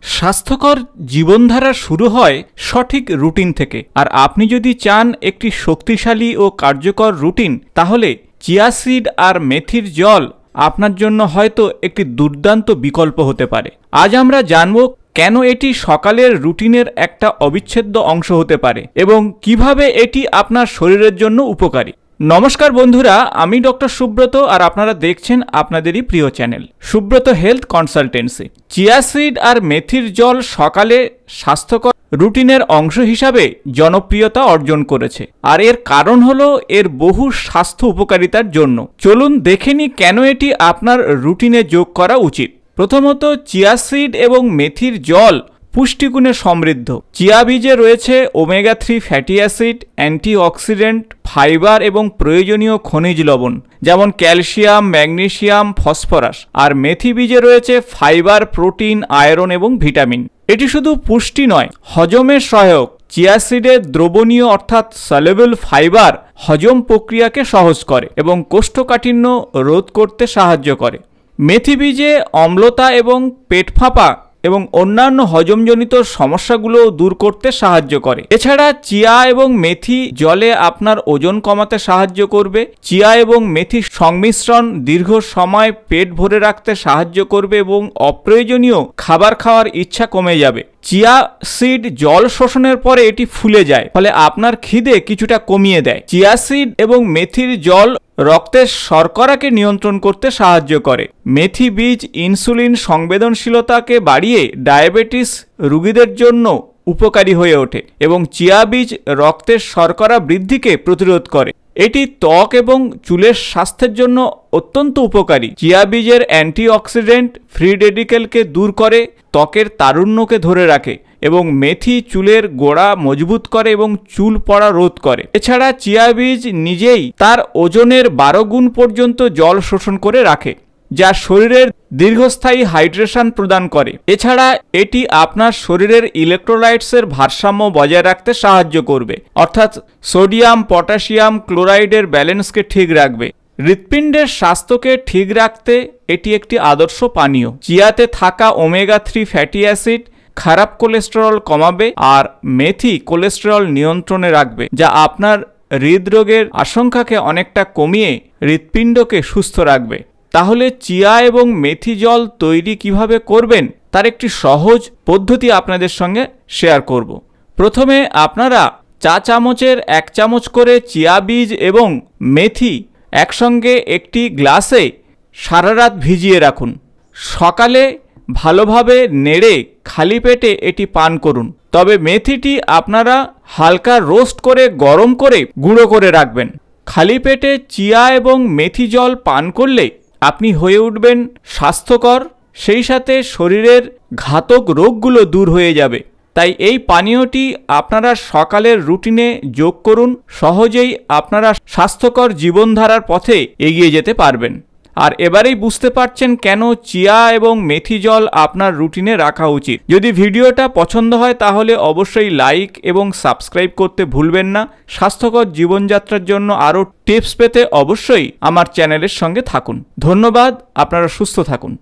স্বাস্থ্যকর জীবনধারা শুরু হয় সঠিক রুটিন থেকে। আর আপনি যদি চান একটি শক্তিশালী ও কার্যকর রুটিন, তাহলে চিয়া সিড আর মেথির জল আপনার জন্য হয়তো একটি দুর্দান্ত বিকল্প হতে পারে। আজ আমরা জানব কেন এটি সকালের রুটিনের একটা অবিচ্ছেদ্য অংশ হতে পারে এবং কিভাবে এটি আপনার শরীরের জন্য উপকারী। নমস্কার বন্ধুরা, আমি ডক্টর সুব্রত আর আপনারা দেখছেন আপনাদেরই প্রিয় channel Subrata health consultancy. Chia seed আর মেথির জল সকালে স্বাস্থ্যকর রুটিনের অংশ হিসাবে জনপ্রিয়তা অর্জন করেছে, আর এর কারণ হলো এর বহু স্বাস্থ্য উপকারিতার জন্য। চলুন দেখে নিই কেন এটি আপনার রুটিনে যোগ করা উচিত। প্রথমত, চিয়া সিড এবং মেথির জল পুষ্টিগুণে সমৃদ্ধ। চিয়া বীজে রয়েছে omega 3 fatty acid, antioxidant, fibre এবং প্রয়োজনীয় খনিজ লবণ যেমন ক্যালসিয়াম, ম্যাগনেসিয়াম, ফসফরাস। আর মেথি বীজে রয়েছে ফাইবার, প্রোটিন, আয়রন এবং ভিটামিন। এটি শুধু পুষ্টি নয়, হজমের সহায়ক। চিয়া সিডের দ্রবণীয় অর্থাৎ সলিউবল ফাইবার হজম প্রক্রিয়াকে সহজ করে এবং কোষ্ঠকাঠিন্য রোধ করতে সাহায্য করে। মেথি বীজে অম্লতা এবং পেট ফাঁপা এবং অন্যান্য হজমজনিত সমস্যাগুলো দূর করতে সাহায্য করে। এছাড়া চিয়া এবং মেথি জলে আপনার ওজন কমাতে সাহায্য করবে। চিয়া এবং মেথি সংমিশ্রণ দীর্ঘ সময় পেট ভরে রাখতে সাহায্য করবে এবং অপ্রয়োজনীয় খাবার খাওয়ার ইচ্ছা কমে যাবে। চিয়া সিড জল শোষণের পরে এটি ফুলে যায়, ফলে আপনার খিদে কিছুটা কমিয়ে দেয়। চিয়া সিড এবং মেথির জল রক্তের শর্করাকে নিয়ন্ত্রণ করতে সাহায্য করে। মেথি বীজ ইনসুলিন সংবেদনশীলতাকে বাড়িয়ে ডায়াবেটিস রোগীদের জন্য উপকারী হয়ে ওঠে এবং চিয়া বীজ রক্তের শর্করা বৃদ্ধিকে প্রতিরোধ করে। এটি ত্বক এবং চুলের স্বাস্থ্যের জন্য অত্যন্ত উপকারী। চিয়া বীজের অ্যান্টিঅক্সিডেন্ট ফ্রি রেডিক্যালকে দূর করে, ত্বকের তারুণ্যকে ধরে রাখে এবং মেথি চুলের গোড়া মজবুত করে এবং চুল পড়া রোধ করে। এছাড়া চিয়া বীজ নিজেই তার ওজনের 12 গুণ পর্যন্ত জল শোষণ করে রাখে, যা শরীরের দীর্ঘস্থায়ী হাইড্রেশন প্রদান করে। এছাড়া এটি আপনার শরীরের ইলেকট্রোলাইটসের ভারসাম্য বজায় রাখতে সাহায্য করবে, অর্থাৎ সোডিয়াম, পটাশিয়াম, ক্লোরাইডের ব্যালেন্সকে ঠিক রাখবে। হৃৎপিণ্ডের স্বাস্থ্যকে ঠিক রাখতে এটি একটি আদর্শ পানীয়। চিয়াতে থাকা ওমেগা 3 ফ্যাটি অ্যাসিড খারাপ কোলেস্টেরল কমাবে আর মেথি কোলেস্টেরল নিয়ন্ত্রণে রাখবে, যা আপনার হৃদরোগের আশঙ্কাকে অনেকটা কমিয়ে হৃৎপিণ্ডকে সুস্থ রাখবে। তাহলে চিয়া এবং মেথি জল তৈরি কিভাবে করবেন তার একটি সহজ পদ্ধতি আপনাদের সঙ্গে শেয়ার করব। প্রথমে আপনারা চা চামচের 1 চামচ করে চিয়া বীজ এবং মেথি একসঙ্গে একটি গ্লাসে সারা রাত ভিজিয়ে রাখুন। সকালে ভালোভাবে নেড়ে খালি পেটে এটি পান করুন। তবে মেথিটি আপনারা হালকা রোস্ট করে গরম করে গুঁড়ো করে রাখবেন। খালি পেটে চিয়া এবং মেথি জল পান করলে আপনি হয়ে উঠবেন স্বাস্থ্যকর, সেই সাথে শরীরের ঘাতক রোগগুলো দূর হয়ে যাবে। তাই এই পানীয়টি আপনারা সকালের রুটিনে যোগ করুন। সহজেই আপনারা স্বাস্থ্যকর জীবনধারার পথে এগিয়ে যেতে পারবেন। আর এবারেই বুঝতে পারছেন কেন চিয়া এবং মেথি জল আপনার রুটিনে রাখা উচিত। যদি ভিডিওটা পছন্দ হয় তাহলে অবশ্যই লাইক এবং সাবস্ক্রাইব করতে ভুলবেন না। স্বাস্থ্যকর জীবনযাত্রার জন্য আরও টিপস পেতে অবশ্যই আমার চ্যানেলের সঙ্গে থাকুন। ধন্যবাদ, আপনারা সুস্থ থাকুন।